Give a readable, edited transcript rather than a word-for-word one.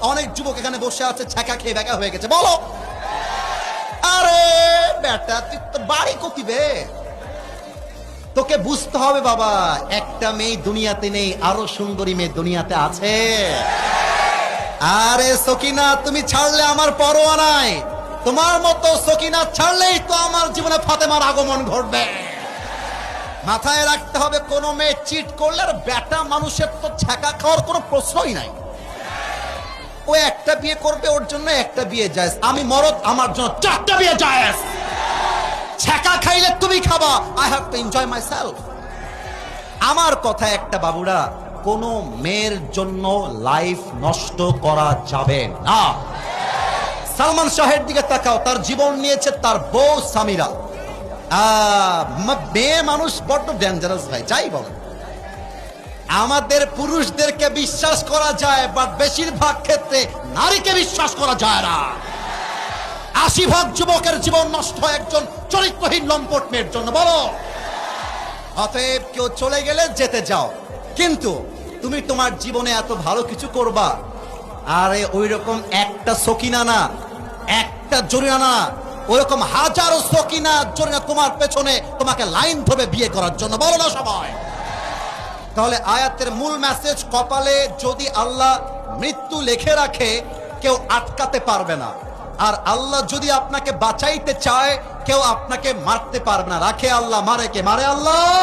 অনেক যুবক এখানে বসে আছে ছ্যাঁকা খেয়ে বেকা হয়ে গেছে, বলো। আরে বেটা, তুই তো বাড়ি কতিবে, তোকে বুঝতে হবে বাবা, একটা মেয়ে দুনিয়াতে নেই, আরো সুন্দরী মেয়ে দুনিয়াতে আছে। আরে সকিনা, তুমি ছাড়লে আমার পরোয়া নাই, তোমার মতো সকিনা ছাড়লেই তো আমার জীবনে ফাতেমার আগমন ঘটবে। মাথায় রাখতে হবে, কোন মেয়ে চিট করলে আর বেটা মানুষের তো ছ্যাঁকা খাওয়ার কোনো প্রশ্নই নাই। ও একটা বিয়ে করবে, ওর জন্য একটা বিয়ে জায়েজ। আমি মরদ, আমার জন্য 4টা বিয়ে জায়েজ। ছ্যাঁকা খাইলে তুমি খাবা, I have to enjoy my self. আমার কথা একটা বাবুরা, কোন মেয়ের জন্য লাইফ নষ্ট করা যাবে না। সালমান শাহের দিকে তাকাও, তার জীবন নিয়েছে তার বউ সামিরা। মেয়ে মানুষ বড্ড ডেঞ্জারাস ভাই, যাই বলেন। আমাদের পুরুষদেরকে বিশ্বাস করা যায়, বাট বেশিরভাগ ক্ষেত্রে নারীকে বিশ্বাস করা যায় না। 80% যুবকের জীবন নষ্ট হয় একজন চরিত্রহীন লম্পট মেয়ের জন্য, বলো। অতএব কেউ চলে গেলে যেতে যাও, কিন্তু তুমি তোমার জীবনে এত ভালো কিছু করবা, আরে ওই রকম একটা সকিনা না, একটা জরিনা না, ওইরকম হাজারো সকিনা জরিনা তোমার পেছনে তোমাকে লাইন ধরে বিয়ে করার জন্য, বলো না সবাই। তাহলে আয়াতের মূল মেসেজ, কপালে যদি আল্লাহ মৃত্যু লিখে রাখে কেউ আটকাতে পারবে না, আর আল্লাহ যদি আপনাকে বাঁচাইতে চায় কেউ আপনাকে মারতে পারবে না। রাখে আল্লাহ, মারে কে? মারে আল্লাহ।